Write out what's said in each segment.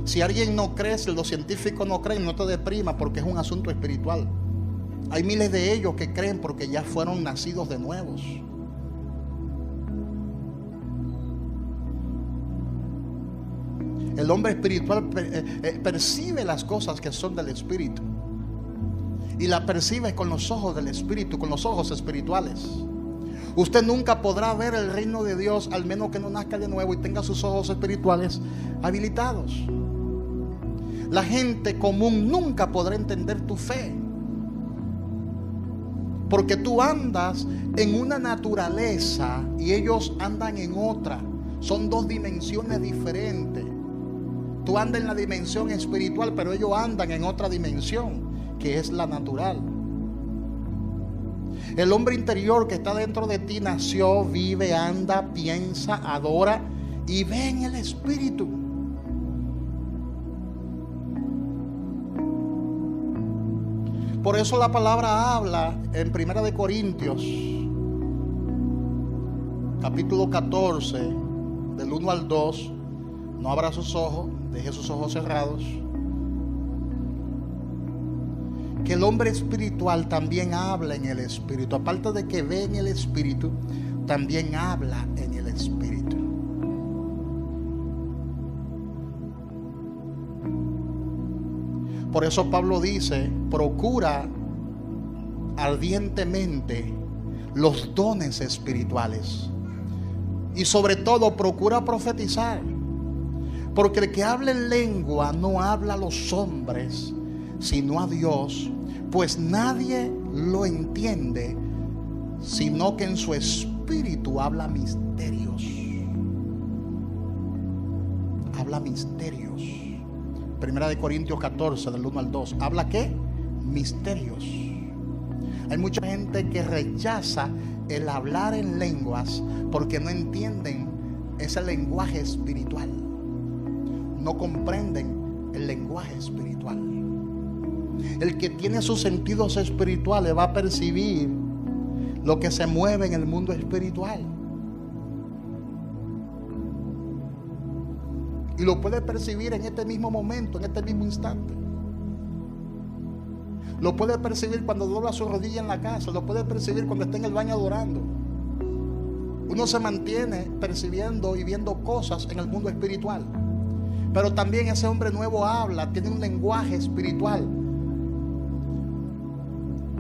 Si alguien no cree, si los científicos no creen, no te deprima, porque es un asunto espiritual. Hay miles de ellos que creen porque ya fueron nacidos de nuevos. El hombre espiritual percibe las cosas que son del espíritu, y las percibe con los ojos del espíritu, con los ojos espirituales. Usted nunca podrá ver el reino de Dios al menos que no nazca de nuevo y tenga sus ojos espirituales habilitados. La gente común nunca podrá entender tu fe, porque tú andas en una naturaleza y ellos andan en otra. Son dos dimensiones diferentes. Tú andas en la dimensión espiritual, pero ellos andan en otra dimensión, que es la natural. El hombre interior que está dentro de ti nació, vive, anda, piensa, adora y ve en el espíritu. Por eso la palabra habla en 1 Corintios capítulo 14 del 1 al 2. No abra sus ojos, deje sus ojos cerrados. Que el hombre espiritual también habla en el espíritu. Aparte de que ve en el espíritu, también habla en el espíritu. Por eso Pablo dice: procura ardientemente los dones espirituales, y sobre todo procura profetizar, porque el que habla en lengua no habla a los hombres, sino a Dios, pues nadie lo entiende, sino que en su espíritu habla misterios. Habla misterios. 1 Corintios 14 del 1 al 2. ¿Habla qué? Misterios. Hay mucha gente que rechaza el hablar en lenguas porque no entienden ese lenguaje espiritual. No comprenden el lenguaje espiritual. El que tiene sus sentidos espirituales va a percibir lo que se mueve en el mundo espiritual. Y lo puede percibir en este mismo momento, en este mismo instante. Lo puede percibir cuando dobla su rodilla en la casa. Lo puede percibir cuando está en el baño adorando. Uno se mantiene percibiendo y viendo cosas en el mundo espiritual. Pero también ese hombre nuevo habla, tiene un lenguaje espiritual.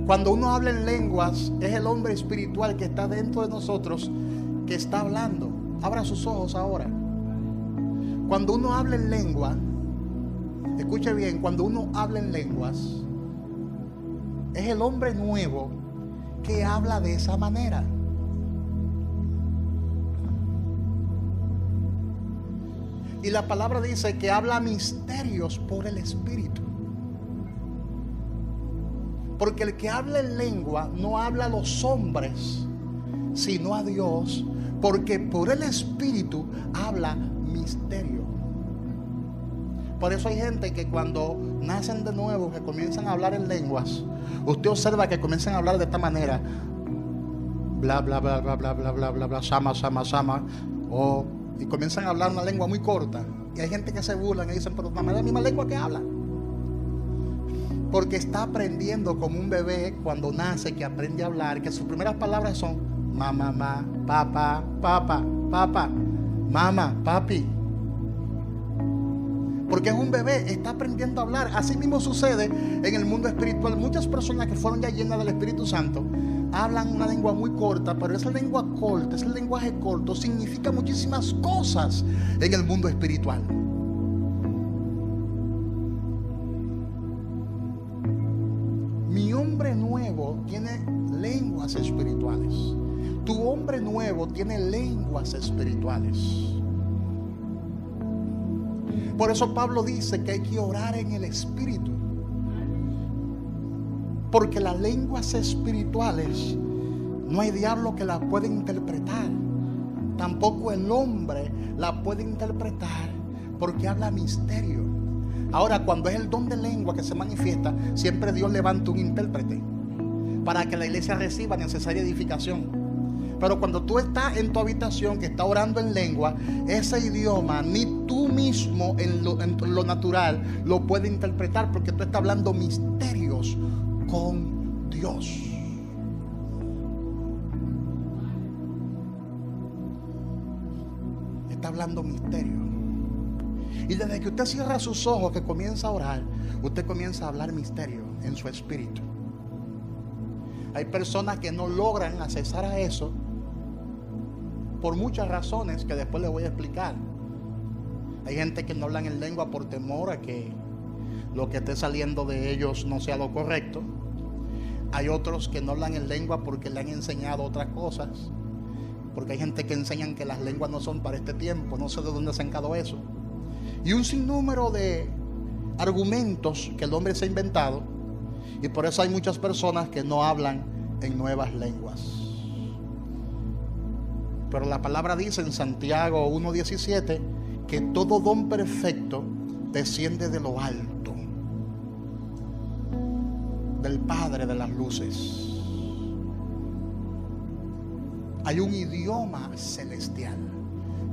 Cuando uno habla en lenguas, es el hombre espiritual que está dentro de nosotros que está hablando. Abra sus ojos ahora. Cuando uno habla en lengua, escuche bien, cuando uno habla en lenguas, es el hombre nuevo que habla de esa manera. Y la palabra dice que habla misterios por el Espíritu. Porque el que habla en lengua no habla a los hombres, sino a Dios, porque por el Espíritu habla misterio. Por eso hay gente que cuando nacen de nuevo, que comienzan a hablar en lenguas, usted observa que comienzan a hablar de esta manera: bla bla bla bla bla bla bla bla bla, sama sama sama, y comienzan a hablar una lengua muy corta. Y hay gente que se burlan y dicen: pero mamá, es la misma lengua que habla. Porque está aprendiendo como un bebé cuando nace, que aprende a hablar, que sus primeras palabras son mamá, mamá, papá, papá, papá, mamá, papi. Porque es un bebé, está aprendiendo a hablar. Así mismo sucede en el mundo espiritual. Muchas personas que fueron ya llenas del Espíritu Santo hablan una lengua muy corta, pero esa lengua corta, ese lenguaje corto significa muchísimas cosas en el mundo espiritual. Mi hombre nuevo tiene lenguas espirituales. Tu hombre nuevo tiene lenguas espirituales. Por eso Pablo dice que hay que orar en el Espíritu. Porque las lenguas espirituales no hay diablo que las pueda interpretar. Tampoco el hombre la puede interpretar, porque habla misterio. Ahora, cuando es el don de lengua que se manifiesta, siempre Dios levanta un intérprete para que la iglesia reciba necesaria edificación. Pero cuando tú estás en tu habitación que está orando en lengua, ese idioma ni tú mismo en lo natural lo puedes interpretar, porque tú estás hablando misterios con Dios. Está hablando misterio. Y desde que usted cierra sus ojos, que comienza a orar, usted comienza a hablar misterio en su espíritu. Hay personas que no logran accesar a eso por muchas razones que después les voy a explicar. Hay gente que no hablan en lengua por temor a que lo que esté saliendo de ellos no sea lo correcto. Hay otros que no hablan en lengua porque le han enseñado otras cosas. Porque hay gente que enseñan que las lenguas no son para este tiempo. No sé de dónde se han sacado eso. Y un sinnúmero de argumentos que el hombre se ha inventado. Y por eso hay muchas personas que no hablan en nuevas lenguas. Pero la palabra dice en Santiago 1:17 que todo don perfecto desciende de lo alto, del Padre de las luces. Hay un idioma celestial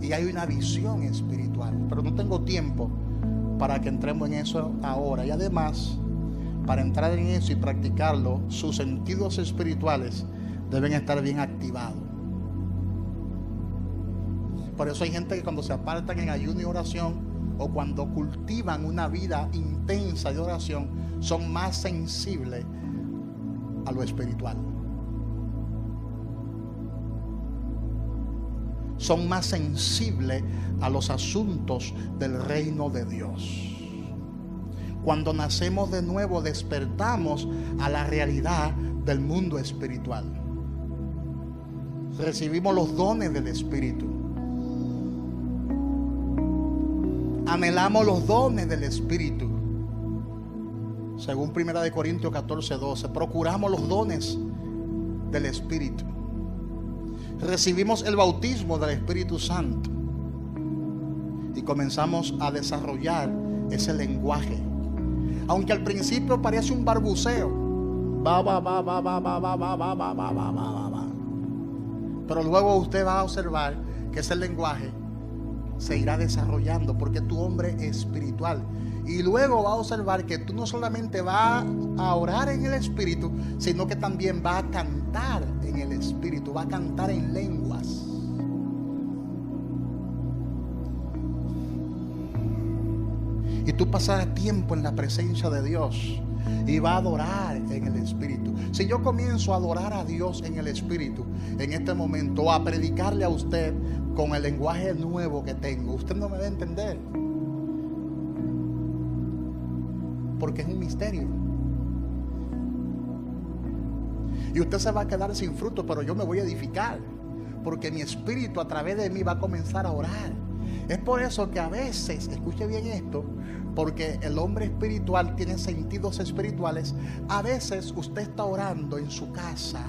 y hay una visión espiritual, pero no tengo tiempo para que entremos en eso ahora. Y además, para entrar en eso y practicarlo, sus sentidos espirituales deben estar bien activados. Por eso hay gente que cuando se apartan en ayuno y oración, o cuando cultivan una vida intensa de oración, son más sensibles a lo espiritual. Son más sensibles a los asuntos del reino de Dios. Cuando nacemos de nuevo, despertamos a la realidad del mundo espiritual. Recibimos los dones del Espíritu. Anhelamos los dones del Espíritu. Según 1 Corintios 14:12, procuramos los dones del Espíritu. Recibimos el bautismo del Espíritu Santo y comenzamos a desarrollar ese lenguaje. Aunque al principio parece un barbuceo, pero luego usted va a observar que ese lenguaje se irá desarrollando, porque tu hombre es espiritual. Y luego va a observar que tú no solamente vas a orar en el Espíritu, sino que también va a cantar en el Espíritu, va a cantar en lenguas. Y tú pasarás tiempo en la presencia de Dios y va a adorar en el Espíritu. Si yo comienzo a adorar a Dios en el Espíritu en este momento, o a predicarle a usted con el lenguaje nuevo que tengo, usted no me va a entender, porque es un misterio. Y usted se va a quedar sin fruto, pero yo me voy a edificar, porque mi espíritu a través de mí va a comenzar a orar. Es por eso que a veces, escuche bien esto, porque el hombre espiritual tiene sentidos espirituales. A veces usted está orando en su casa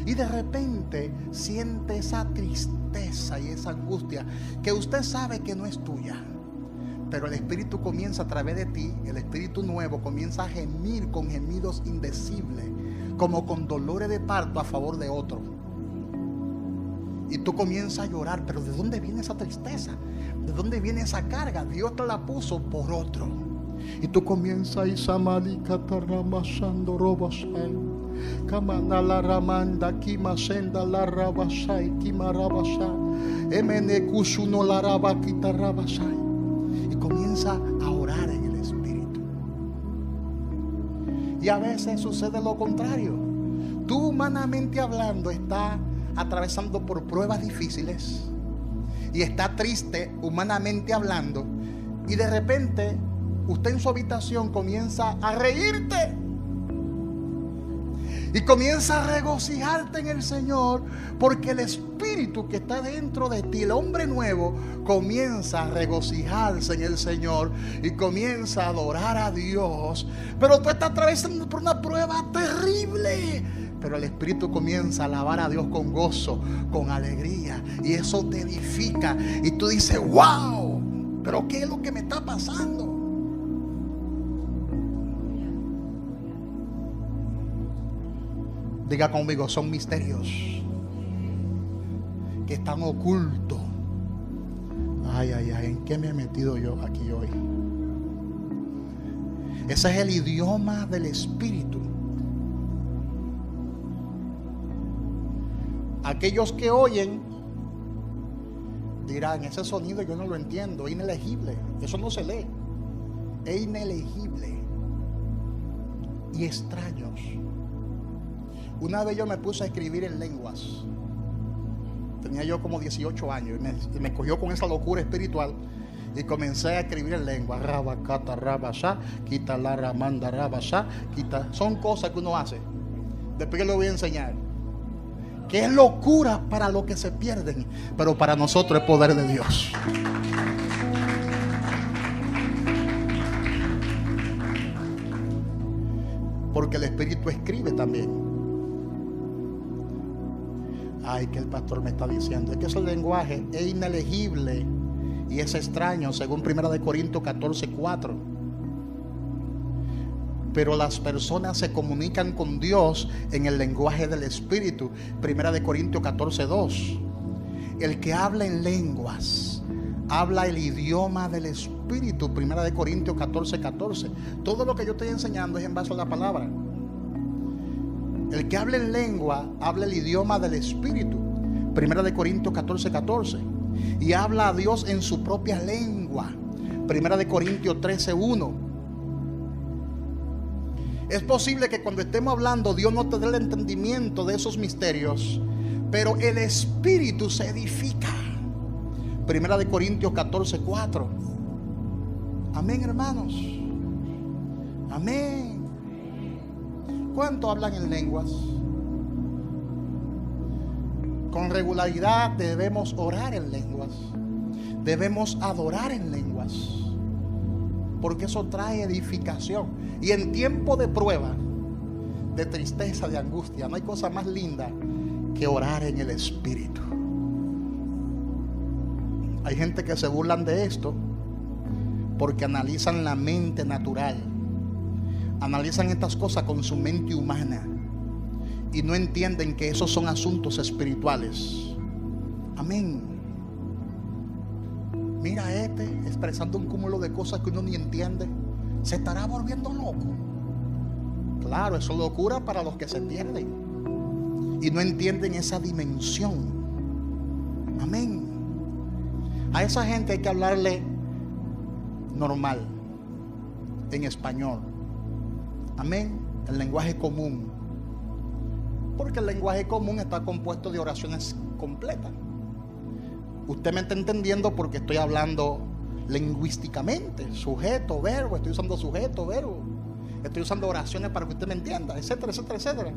y de repente siente esa tristeza y esa angustia que usted sabe que no es tuya. Pero el Espíritu comienza a través de ti, el Espíritu nuevo comienza a gemir con gemidos indecibles, como con dolores de parto a favor de otro. Y tú comienzas a llorar, pero ¿de dónde viene esa tristeza? ¿De dónde viene esa carga? Dios te la puso por otro. Y tú comienzas a isamalika taramasando robasai. Kamana la ramanda kimasenda la rabasai kimarabasai. Emene kusuno la rabakita rabasai. Y comienza a orar en el Espíritu. Y a veces sucede lo contrario. Tú, humanamente hablando, estás atravesando por pruebas difíciles y está triste, humanamente hablando, y de repente usted en su habitación comienza a reírte y comienza a regocijarte en el Señor, porque el Espíritu que está dentro de ti, el hombre nuevo, comienza a regocijarse en el Señor y comienza a adorar a Dios. Pero tú estás atravesando por una prueba terrible, pero el Espíritu comienza a alabar a Dios con gozo, con alegría, y eso te edifica. Y tú dices: wow, pero ¿qué es lo que me está pasando? Diga conmigo: son misterios. que están ocultos. Ay, ay, ay, ¿en qué me he metido yo aquí hoy? Ese es el idioma del Espíritu. Aquellos que oyen dirán, ese sonido yo no lo entiendo, es inelegible, eso no se lee, es inelegible y extraños. Una vez yo me puse a escribir en lenguas. Tenía yo como 18 años y me cogió con esa locura espiritual y comencé a escribir en lengua. Rabacata, rabasha, quita la ramanda, rabasha, quita. Son cosas que uno hace. Después le voy a enseñar. Que es locura para los que se pierden, pero para nosotros es poder de Dios. Porque el Espíritu escribe también. Ay, que el pastor me está diciendo, es que ese lenguaje es inelegible y es extraño, según 1 Corintios 14:4. Pero las personas se comunican con Dios en el lenguaje del Espíritu. 1 Corintios 14:2. El que habla en lenguas habla el idioma del Espíritu. 1 Corintios 14:14. Todo lo que yo estoy enseñando es en base a la palabra. El que habla en lengua habla el idioma del Espíritu. 1 Corintios 14:14. Y habla a Dios en su propia lengua. 1 Corintios 13:1. Es posible que cuando estemos hablando Dios no te dé el entendimiento de esos misterios, pero el Espíritu se edifica. 1 Corintios 14:4. Amén, hermanos. Amén. ¿Cuántos hablan en lenguas? Con regularidad debemos orar en lenguas. Debemos adorar en lenguas. Porque eso trae edificación. Y en tiempo de prueba, de tristeza, de angustia, no hay cosa más linda que orar en el Espíritu. Hay gente que se burlan de esto porque analizan la mente natural. Analizan estas cosas con su mente humana y no entienden que esos son asuntos espirituales. Amén. Mira expresando un cúmulo de cosas que uno ni entiende. Se estará volviendo loco. Claro, eso es locura para los que se pierden y no entienden esa dimensión. Amén. A esa gente hay que hablarle normal, en español. Amén. El lenguaje común. Porque el lenguaje común está compuesto de oraciones completas. Usted me está entendiendo porque estoy hablando lingüísticamente. Sujeto, verbo. Estoy usando sujeto, verbo. Estoy usando oraciones para que usted me entienda, etcétera, etcétera, etcétera.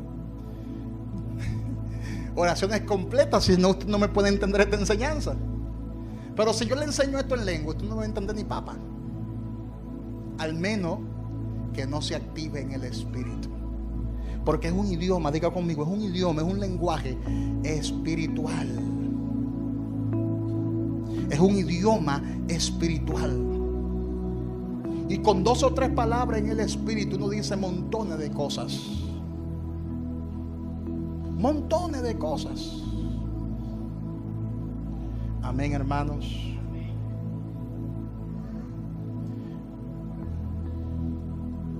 Oraciones completas. Si no, usted no me puede entender esta enseñanza. Pero si yo le enseño esto en lengua, usted no me va a entender ni papa. Al menos que no se active en el Espíritu. Porque es un idioma, diga conmigo, es un idioma, es un lenguaje espiritual. Es un idioma espiritual. Y con 2 o 3 palabras en el Espíritu uno dice montones de cosas. Montones de cosas. Amén, hermanos.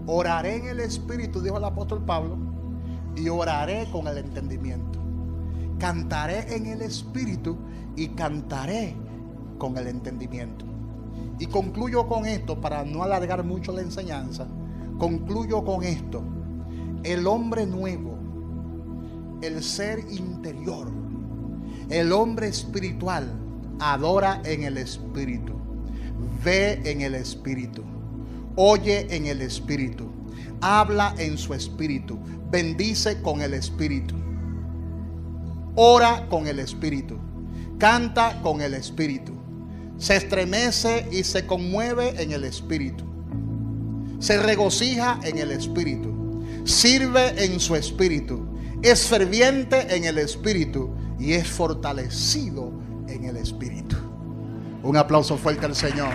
Oraré en el Espíritu, dijo el apóstol Pablo, y oraré con el entendimiento. Cantaré en el Espíritu y cantaré con el entendimiento. Y concluyo con esto, para no alargar mucho la enseñanza. Concluyo con esto: el hombre nuevo, el ser interior, el hombre espiritual, adora en el Espíritu, ve en el Espíritu, oye en el Espíritu, habla en su Espíritu, bendice con el Espíritu, ora con el Espíritu, canta con el Espíritu, se estremece y se conmueve en el Espíritu, se regocija en el Espíritu, sirve en su Espíritu, es ferviente en el Espíritu y es fortalecido en el Espíritu. Un aplauso fuerte al Señor.